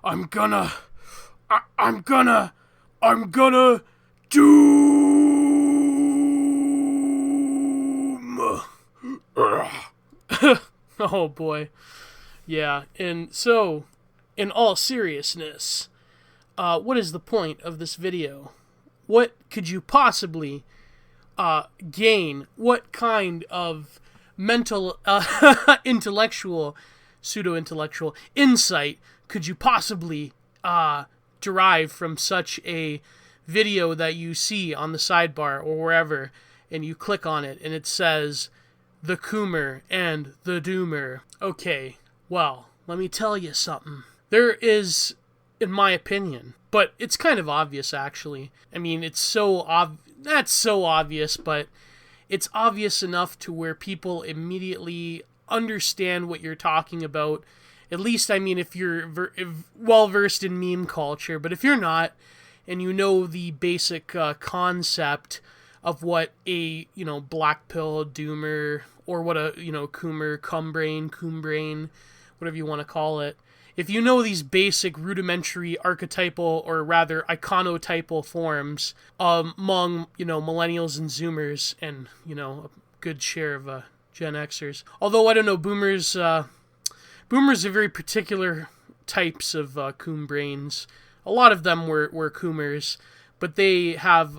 I'm gonna, I'm gonna, I'm gonna doom. Oh boy. Yeah, and so, in all seriousness, what is the point of this video? What could you possibly gain? What kind of mental, intellectual, pseudo-intellectual insight could you possibly derive from such a video that you see on the sidebar or wherever, and you click on it, and it says, the Coomer and the Doomer? Okay, well, let me tell you something. There is, in my opinion, but it's kind of obvious, actually. I mean, it's so not so obvious, but it's obvious enough to where people immediately understand what you're talking about. At least, I mean, if you're well-versed in meme culture. But if you're not, and you know the basic concept of what a, black pill doomer, or what a, Coomer, Coombrain, whatever you want to call it. If you know these basic rudimentary archetypal, or rather iconotypal forms among, millennials and zoomers, and, a good share of Gen Xers. Although, I don't know, boomers are very particular types of Coombrains. A lot of them were Coomers, but they have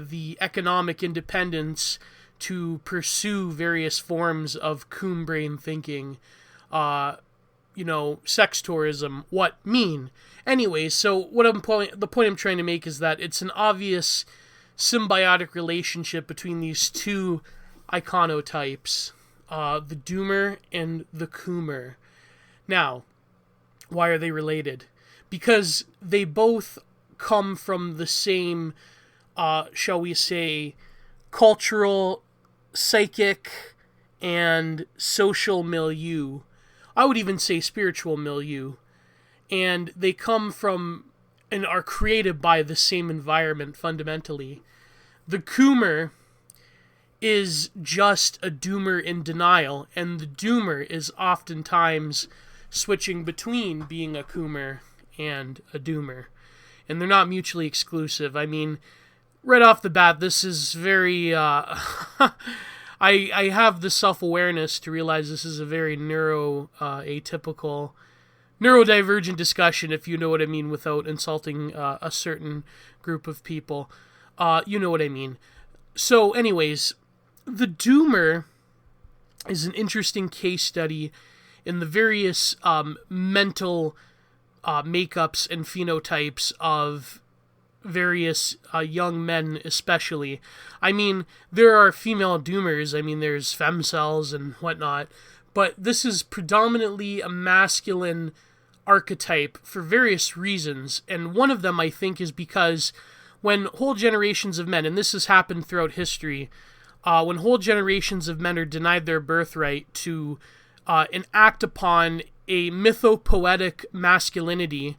the economic independence to pursue various forms of Coombrain thinking, sex tourism, what mean? Anyways, so the point I'm trying to make is that it's an obvious symbiotic relationship between these two iconotypes, the Doomer and the Coomer. Now, why are they related? Because they both come from the same, shall we say, cultural, psychic, and social milieu. I would even say spiritual milieu. And they come from and are created by the same environment fundamentally. The Coomer is just a doomer in denial, and the doomer is oftentimes switching between being a Coomer and a doomer. And they're not mutually exclusive. I mean, right off the bat, this is very... I have the self-awareness to realize this is a very atypical, neurodivergent discussion, if you know what I mean, without insulting a certain group of people. You know what I mean. So, anyways, the doomer is an interesting case study in the various mental makeups and phenotypes of various young men, especially. I mean, there are female doomers. I mean, there's femcells and whatnot, but this is predominantly a masculine archetype for various reasons, and one of them, I think, is because when whole generations of men, and this has happened throughout history, when whole generations of men are denied their birthright to enact upon a mythopoetic masculinity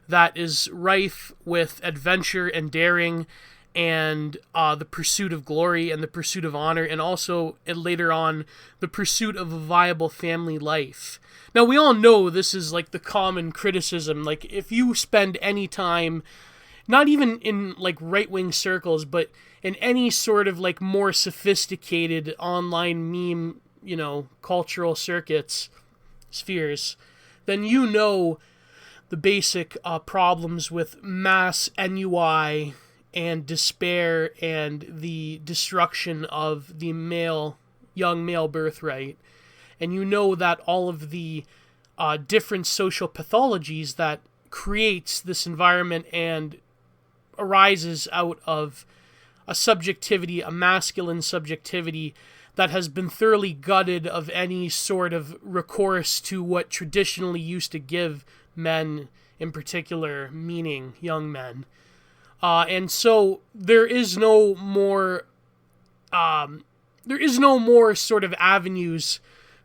that is rife with adventure and daring and the pursuit of glory and the pursuit of honor, and also, and later on, the pursuit of a viable family life. Now, we all know this is like the common criticism. Like, if you spend any time, not even in like right-wing circles, but in any sort of like more sophisticated online meme, cultural spheres, then you know the basic problems with mass ennui and despair and the destruction of the young male birthright. And you know that all of the different social pathologies that creates this environment and arises out of a subjectivity, a masculine subjectivity that has been thoroughly gutted of any sort of recourse to what traditionally used to give men, in particular, meaning young men. And so there is no more sort of avenues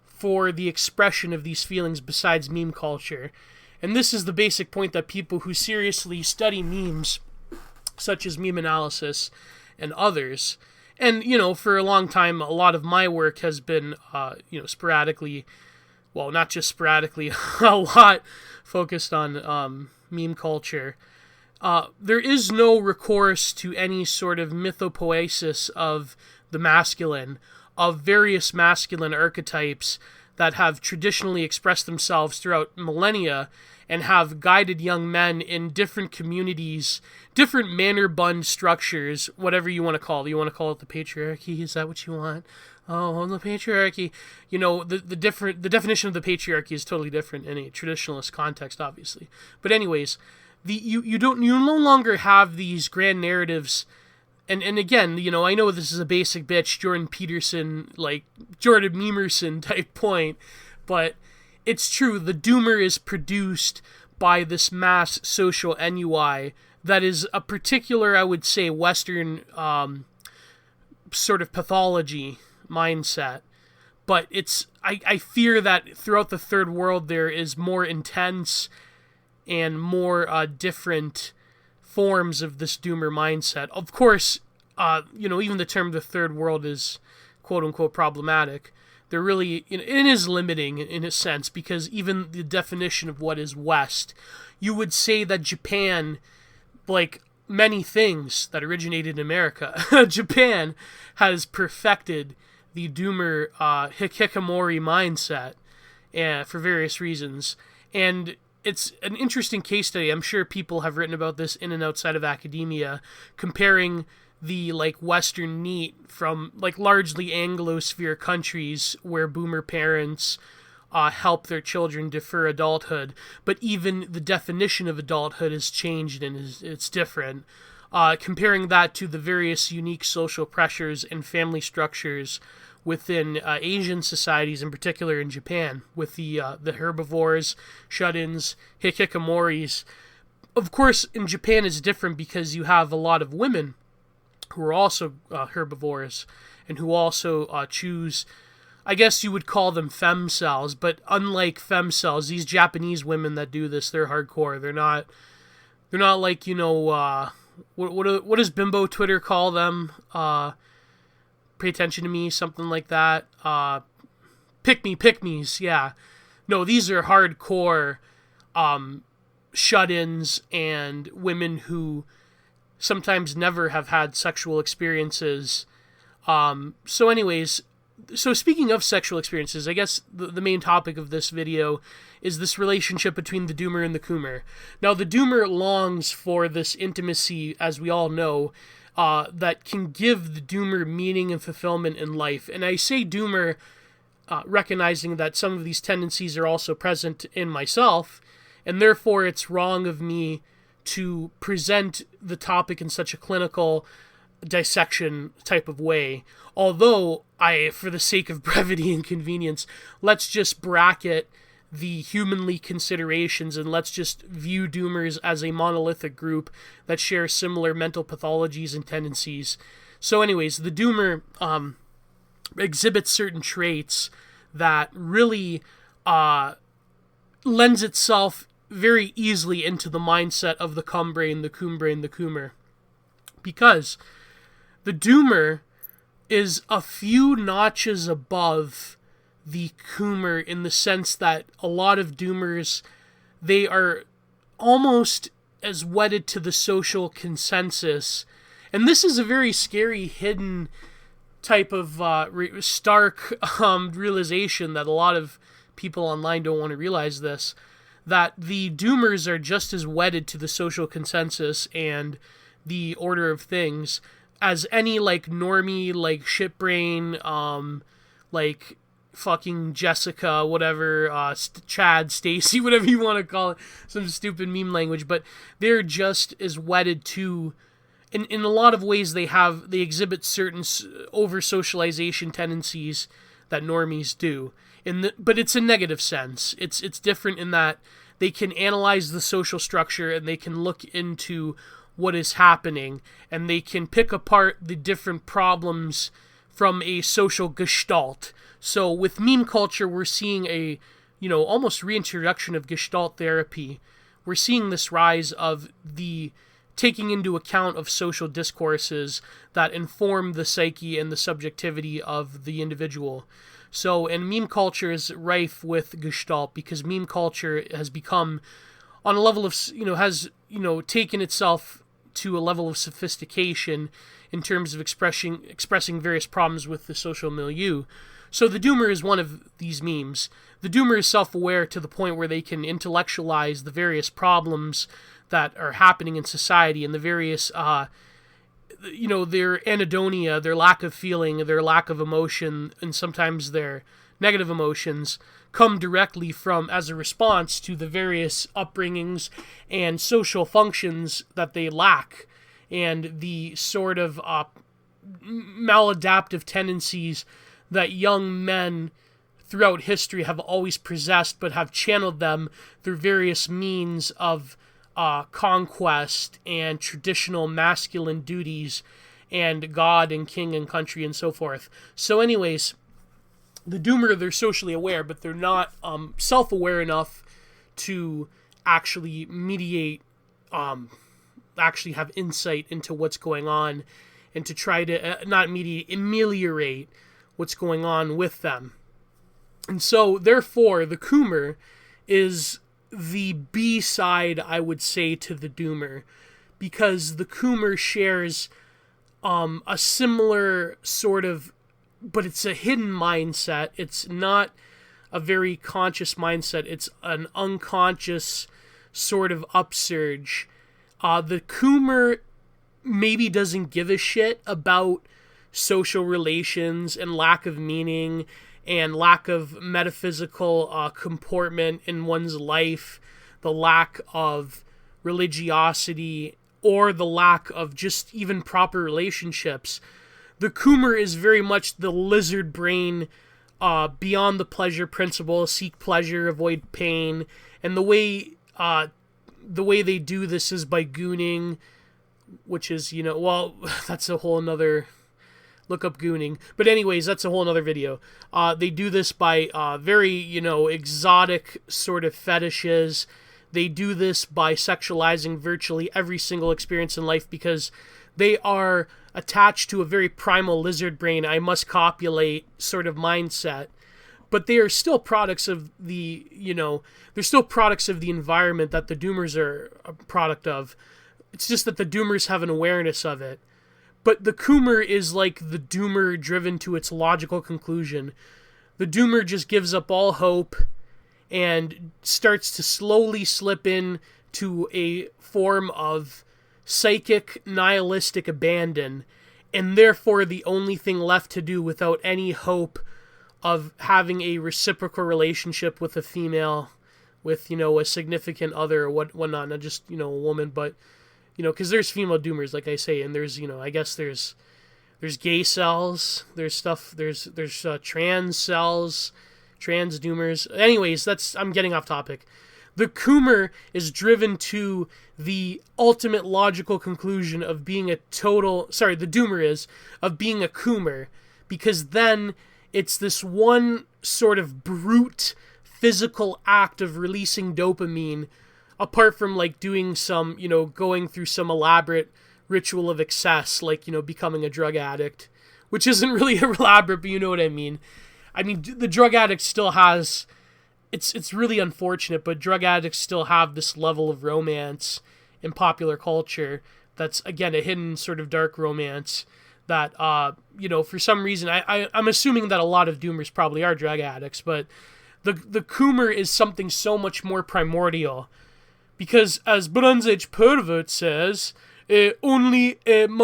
for the expression of these feelings besides meme culture. And this is the basic point that people who seriously study memes, such as meme analysis and others, and, for a long time, a lot of my work has been, sporadically well, not just sporadically, a lot focused on meme culture. There is no recourse to any sort of mythopoesis of the masculine, of various masculine archetypes that have traditionally expressed themselves throughout millennia and have guided young men in different communities, different manner-bund structures, whatever you want to call it. You want to call it the patriarchy? Is that what you want? Oh, the patriarchy. You know, the definition of the patriarchy is totally different in a traditionalist context, obviously. But anyways, you no longer have these grand narratives. And again, you know, I know this is a basic bitch Jordan Peterson, like Jordan Memerson type point, but it's true. The doomer is produced by this mass social ennui that is a particular, I would say, Western sort of pathology mindset. But I fear that throughout the third world there is more intense and more different forms of this doomer mindset. Of course, you know, even the term the third world is quote-unquote problematic. They're really, it is limiting in a sense, because even the definition of what is West, you would say that Japan, like many things that originated in America, Japan has perfected the doomer hikikomori mindset for various reasons. And it's an interesting case study. I'm sure people have written about this in and outside of academia, comparing the like Western NEET from like largely Anglosphere countries where boomer parents help their children defer adulthood, but even the definition of adulthood has changed and it's different. Comparing that to the various unique social pressures and family structures within Asian societies, in particular in Japan, with the herbivores, shut-ins, hikikomoris. Of course, in Japan it's different because you have a lot of women who are also herbivores and who also choose, I guess you would call them femcells, but unlike femcells, these Japanese women that do this, they're hardcore. They're not like, you know, what does Bimbo Twitter call them? Pay attention to me, something like that. Pick-me's, yeah. No, these are hardcore shut-ins and women who sometimes never have had sexual experiences. So anyways, so speaking of sexual experiences, I guess the main topic of this video is this relationship between the doomer and the Coomer. Now, the doomer longs for this intimacy, as we all know, that can give the doomer meaning and fulfillment in life. And I say doomer, recognizing that some of these tendencies are also present in myself, and therefore it's wrong of me to present the topic in such a clinical dissection type of way. Although, for the sake of brevity and convenience, let's just bracket the humanly considerations and let's just view doomers as a monolithic group that share similar mental pathologies and tendencies. So anyways, the doomer exhibits certain traits that really lends itself very easily into the mindset of the cumbrain, the coombrain, the Coomer. Because the doomer is a few notches above the Coomer in the sense that a lot of doomers, they are almost as wedded to the social consensus. And this is a very scary, hidden type of stark realization that a lot of people online don't want to realize this, that the doomers are just as wedded to the social consensus and the order of things as any, like, normie, like, shitbrain, like, fucking Jessica, whatever, Chad, Stacy, whatever you want to call it, some stupid meme language, but they're just as wedded to, in a lot of ways they exhibit certain over-socialization tendencies that normies do, but it's a negative sense. It's different in that they can analyze the social structure and they can look into what is happening, and they can pick apart the different problems from a social gestalt. So with meme culture, we're seeing a, almost reintroduction of gestalt therapy. We're seeing this rise of the taking into account of social discourses that inform the psyche and the subjectivity of the individual. So, and meme culture is rife with gestalt because meme culture has become on a level of, has, taken itself to a level of sophistication in terms of expressing various problems with the social milieu. So the doomer is one of these memes. The doomer is self-aware to the point where they can intellectualize the various problems that are happening in society and the various, their anhedonia, their lack of feeling, their lack of emotion, and sometimes their negative emotions come directly from as a response to the various upbringings and social functions that they lack and the sort of maladaptive tendencies that young men throughout history have always possessed but have channeled them through various means of conquest and traditional masculine duties and God and king and country and so forth. So anyways, the doomer, they're socially aware, but they're not self-aware enough to actually mediate, actually have insight into what's going on and to try to, not mediate, ameliorate what's going on with them. And so, therefore, the Coomer is the B-side, I would say, to the doomer, because the Coomer shares a similar sort of, but it's a hidden mindset. It's not a very conscious mindset. It's an unconscious sort of upsurge. The Coomer maybe doesn't give a shit about social relations and lack of meaning and lack of metaphysical comportment in one's life, the lack of religiosity, or the lack of just even proper relationships. The Coomer is very much the lizard brain, beyond the pleasure principle, seek pleasure, avoid pain, and the way they do this is by gooning, which is, that's a whole nother... Look up gooning. But anyways, that's a whole other video. They do this by very, exotic sort of fetishes. They do this by sexualizing virtually every single experience in life because they are attached to a very primal lizard brain, I must copulate sort of mindset. But they are still products of the, they're still products of the environment that the doomers are a product of. It's just that the doomers have an awareness of it. But the Coomer is like the doomer driven to its logical conclusion. The doomer just gives up all hope and starts to slowly slip in to a form of psychic nihilistic abandon, and therefore the only thing left to do without any hope of having a reciprocal relationship with a female, with, a significant other or whatnot, not just, a woman, but... because there's female doomers, like I say, and there's, I guess there's gay cells, there's trans cells, trans doomers. Anyways, I'm getting off topic. The Coomer is driven to the ultimate logical conclusion of being the doomer is, of being a Coomer, because then it's this one sort of brute physical act of releasing dopamine, apart from like doing some, going through some elaborate ritual of excess, like, becoming a drug addict, which isn't really elaborate, but you know what I mean. I mean, the drug addict still has, it's really unfortunate, but drug addicts still have this level of romance in popular culture that's, again, a hidden sort of dark romance that, for some reason, I'm assuming that a lot of doomers probably are drug addicts, but the Coomer is something so much more primordial. Because, as Bronze Age Pervert says, only an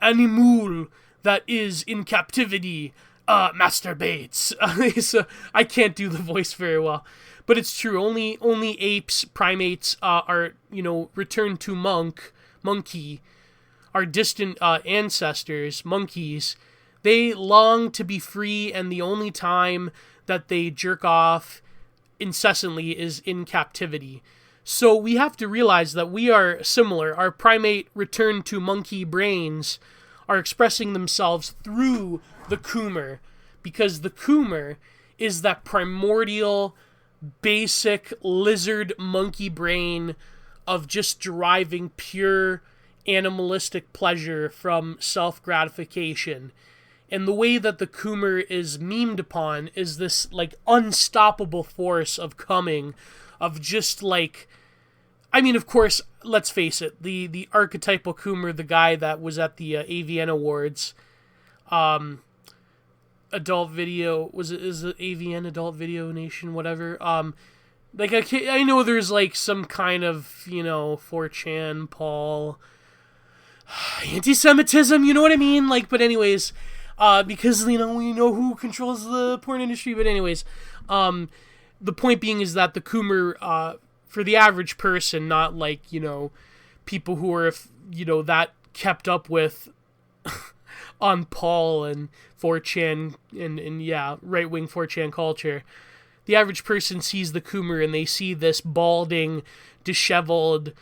animal that is in captivity masturbates. So I can't do the voice very well. But it's true, only apes, primates are, returned to monkey, our distant ancestors, monkeys. They long to be free, and the only time that they jerk off incessantly is in captivity. So we have to realize that we are similar. Our primate return to monkey brains are expressing themselves through the Coomer, because the Coomer is that primordial, basic lizard monkey brain of just deriving pure animalistic pleasure from self-gratification. And the way that the Coomer is memed upon is this, like, unstoppable force of coming, of just, like... I mean, of course, let's face it, the archetypal Coomer, the guy that was at the AVN Awards, adult video, is it AVN, Adult Video Nation, whatever, like, I know there's, like, some kind of, 4chan, Paul, anti-Semitism, you know what I mean? Like, but anyways... because, we know who controls the porn industry, but anyways, the point being is that the Coomer, for the average person, not like, people who are, that kept up with on Paul and 4chan and yeah, right-wing 4chan culture, the average person sees the Coomer and they see this balding, disheveled,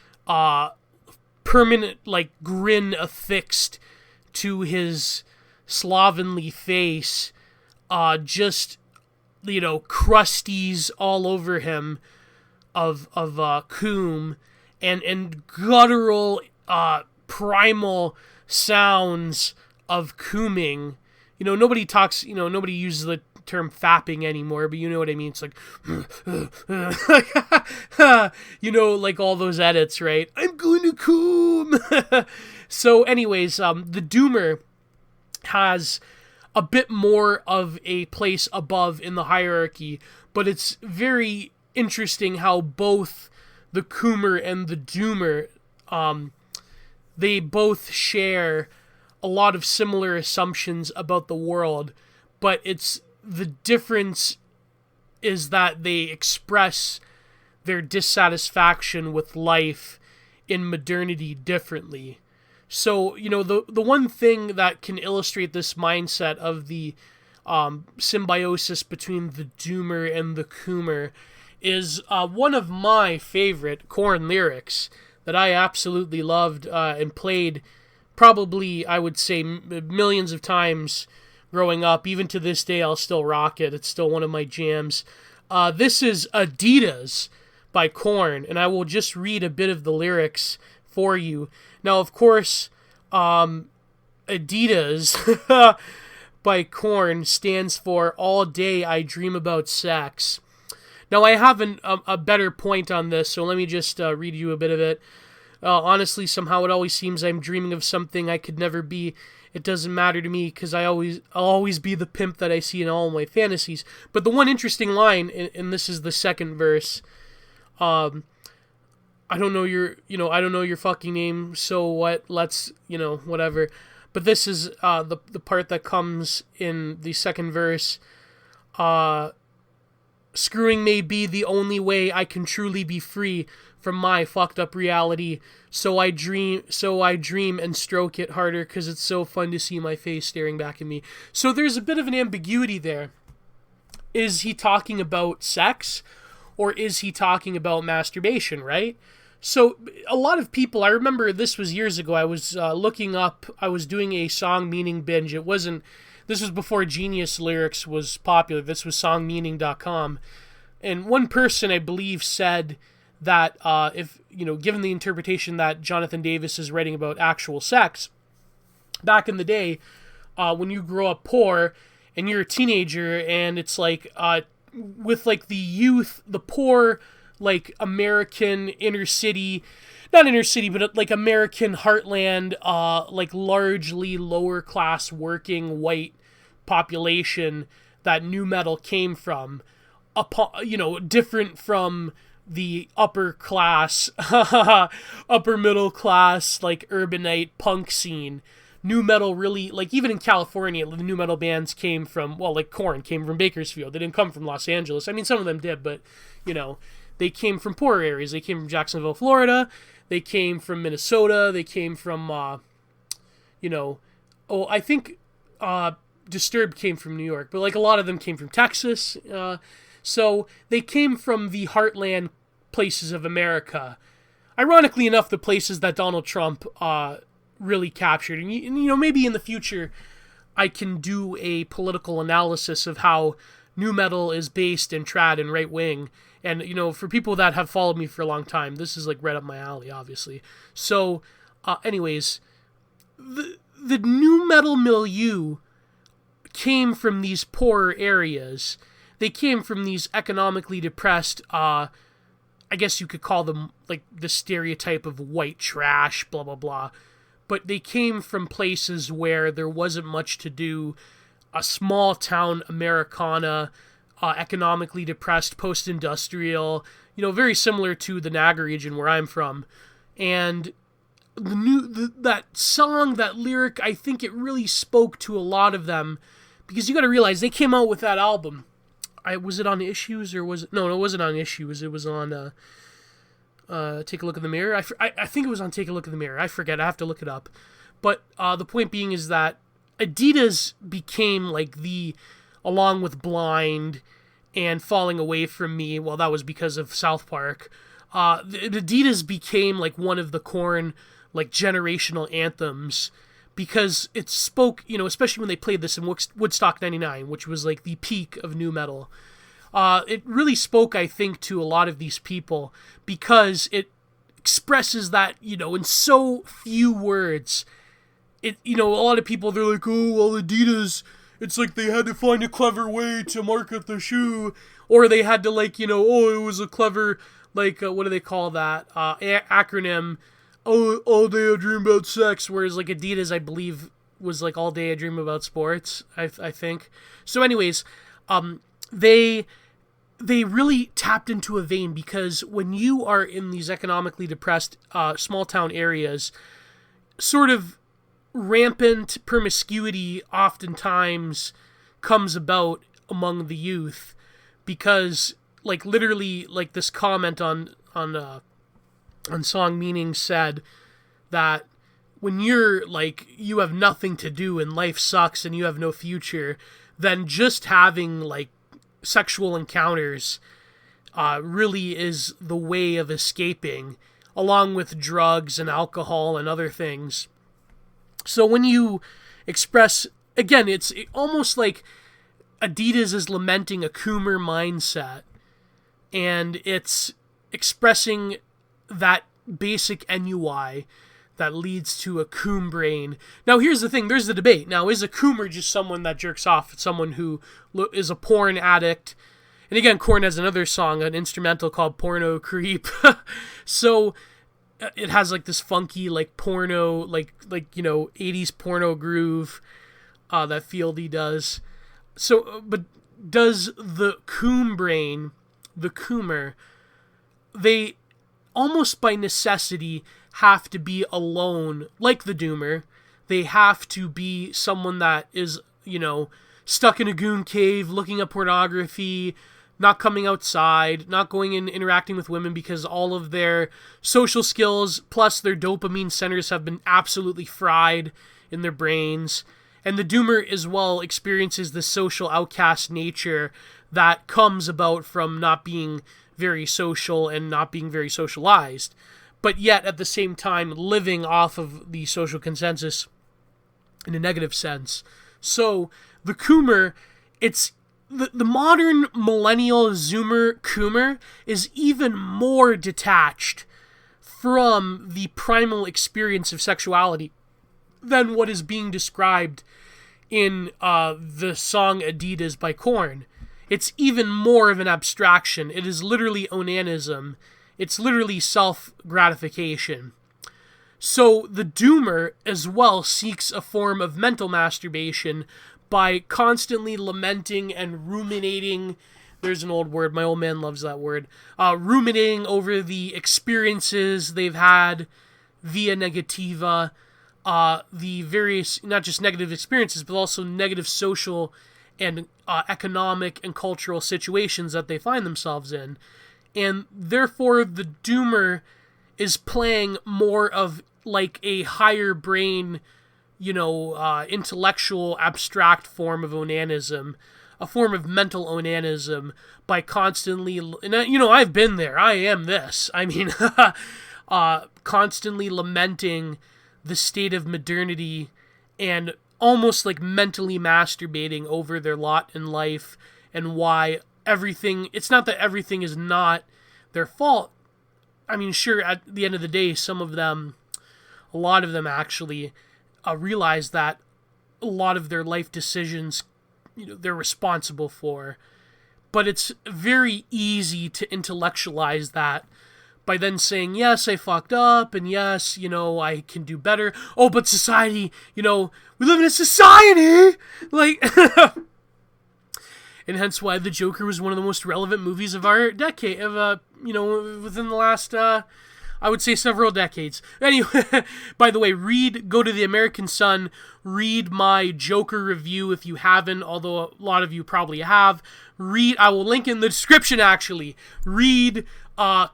permanent, like, grin affixed to his... slovenly face, just, crusties all over him of coom, and guttural, primal sounds of cooming. Nobody talks, nobody uses the term fapping anymore, but you know what I mean. It's like, like all those edits, right? I'm going to coom. So anyways, the Doomer has a bit more of a place above in the hierarchy, but it's very interesting how both the Coomer and the Doomer, they both share a lot of similar assumptions about the world, but the difference is that they express their dissatisfaction with life in modernity differently. So, the one thing that can illustrate this mindset of the symbiosis between the Doomer and the Coomer is one of my favorite Korn lyrics that I absolutely loved and played probably, I would say, millions of times growing up. Even to this day, I'll still rock it. It's still one of my jams. This is ADIDAS by Korn, and I will just read a bit of the lyrics for you. Now, of course, ADIDAS by Korn stands for All Day I Dream About Sex. Now, I have a better point on this, so let me just read you a bit of it. Honestly, somehow it always seems I'm dreaming of something I could never be. It doesn't matter to me, because I'll always be the pimp that I see in all my fantasies. But the one interesting line, and this is the second verse, I don't know your fucking name, so what, let's, whatever. But this is the part that comes in the second verse. Screwing may be the only way I can truly be free from my fucked up reality. So I dream and stroke it harder, because it's so fun to see my face staring back at me. So there's a bit of an ambiguity there. Is he talking about sex, or is he talking about masturbation, right? So a lot of people, I remember this was years ago, I was I was doing a song meaning binge. This was before Genius Lyrics was popular. This was songmeaning.com. And one person, I believe, said that if, given the interpretation that Jonathan Davis is writing about actual sex, back in the day, when you grow up poor and you're a teenager, and it's like, with like the poor, like American not inner city, but like American heartland, like largely lower class working white population that nu metal came from, different from the upper class, upper middle class, like urbanite punk scene. Nu metal really, like, even in California, the nu metal bands came from, well, like Korn came from Bakersfield. They didn't come from Los Angeles. I mean, some of them did, but, they came from poorer areas. They came from Jacksonville, Florida. They came from Minnesota. They came from, I think Disturbed came from New York, but like a lot of them came from Texas. So they came from the heartland places of America. Ironically enough, the places that Donald Trump really captured. And maybe in the future I can do a political analysis of how nu metal is based in trad and right wing. And, for people that have followed me for a long time, this is, like, right up my alley, obviously. So, anyways, the nu metal milieu came from these poorer areas. They came from these economically depressed, I guess you could call them like the stereotype of white trash, blah, blah, blah. But they came from places where there wasn't much to do, a small town Americana, economically depressed, post-industrial, very similar to the Naga region where I'm from. And that song, that lyric, I think it really spoke to a lot of them, because you got to realize they came out with that album. Was it on Issues, or was it? No, it wasn't on Issues. It was on Take a Look in the Mirror. I think it was on Take a Look in the Mirror. I forget. I have to look it up. But the point being is that ADIDAS became like along with Blind and Falling Away From Me. Well, that was because of South Park. ADIDAS became like one of the Korn like generational anthems, because it spoke, especially when they played this in Woodstock 99, which was like the peak of nu metal. It really spoke, I think, to a lot of these people, because it expresses that, in so few words. A lot of people, they're like, oh, well, Adidas, it's like they had to find a clever way to market the shoe, or they had to like, oh, it was a clever, like, what do they call that, acronym, all day I dream about sex, whereas like Adidas, I believe, was like all day I dream about sports, I think. So anyways, they really tapped into a vein, because when you are in these economically depressed small town areas, sort of rampant promiscuity oftentimes comes about among the youth, because like literally, like this comment on Song Meaning said that when you're like, you have nothing to do and life sucks and you have no future, then just having like sexual encounters really is the way of escaping, along with drugs and alcohol and other things. So when you express, again, it's almost like Adidas is lamenting a Coomer mindset, and it's expressing that basic NUI that leads to a coom brain. Now, here's the thing. There's the debate. Now, is a coomer just someone that jerks off? Someone who is a porn addict? And again, Korn has another song, an instrumental called Porno Creep. So it has like this funky, like porno, like 80s porno groove that Fieldy does. So, but does the coom brain, the coomer, they almost by necessity have to be alone, like the doomer. They have to be someone that is, stuck in a goon cave, looking at pornography, not coming outside, not going and interacting with women, because all of their social skills plus their dopamine centers have been absolutely fried in their brains. And the doomer as well experiences the social outcast nature that comes about from not being very social and not being very socialized, but yet at the same time living off of the social consensus in a negative sense. So the coomer, it's the modern millennial zoomer coomer is even more detached from the primal experience of sexuality than what is being described in the song ADIDAS by Korn. It's even more of an abstraction. It is literally onanism. It's literally self-gratification. So the doomer as well seeks a form of mental masturbation by constantly lamenting and ruminating. There's an old word. My old man loves that word. Ruminating over the experiences they've had via negativa, the various, not just negative experiences, but also negative social and economic and cultural situations that they find themselves in. And therefore, the doomer is playing more of like a higher brain, intellectual, abstract form of onanism, a form of mental onanism, by constantly, and I've been there, I am this, constantly lamenting the state of modernity and almost like mentally masturbating over their lot in life and why everything, it's not that everything is not their fault. Sure, at the end of the day, a lot of them actually realize that a lot of their life decisions they're responsible for. But it's very easy to intellectualize that by then saying, yes, I fucked up, and yes, I can do better. Oh, but society, we live in a society! Like, and hence why The Joker was one of the most relevant movies of our decade, within the last, I would say several decades. Anyway, by the way, go to the American Sun, read my Joker review if you haven't, although a lot of you probably have. I will link in the description, actually. Read, what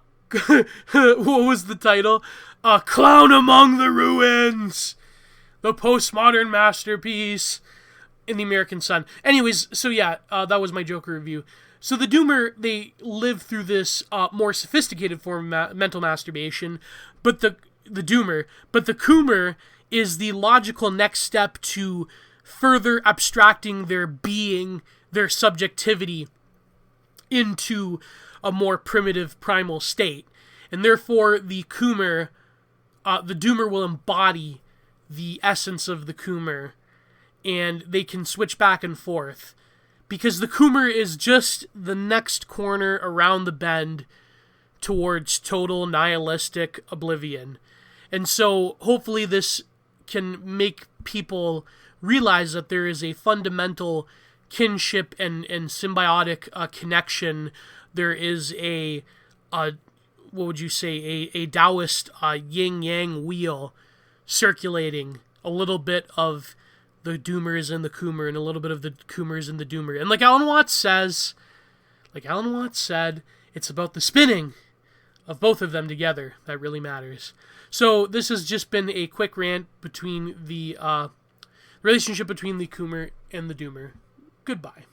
was the title? A Clown Among the Ruins! The postmodern masterpiece in the American Sun. Anyways, so yeah, that was my Joker review. So the Doomer, they live through this more sophisticated form of mental masturbation, but the Coomer is the logical next step to further abstracting their being, their subjectivity, into a more primitive primal state. And therefore, the Doomer will embody the essence of the Coomer, and they can switch back and forth. Because the Coomer is just the next corner around the bend towards total nihilistic oblivion. And so hopefully this can make people realize that there is a fundamental kinship and symbiotic connection. There is a Taoist yin-yang wheel circulating, a little bit of the Doomers and the Coomer, and a little bit of the Coomers and the Doomer. And like Alan Watts said, it's about the spinning of both of them together that really matters. So this has just been a quick rant between the relationship between the Coomer and the Doomer. Goodbye.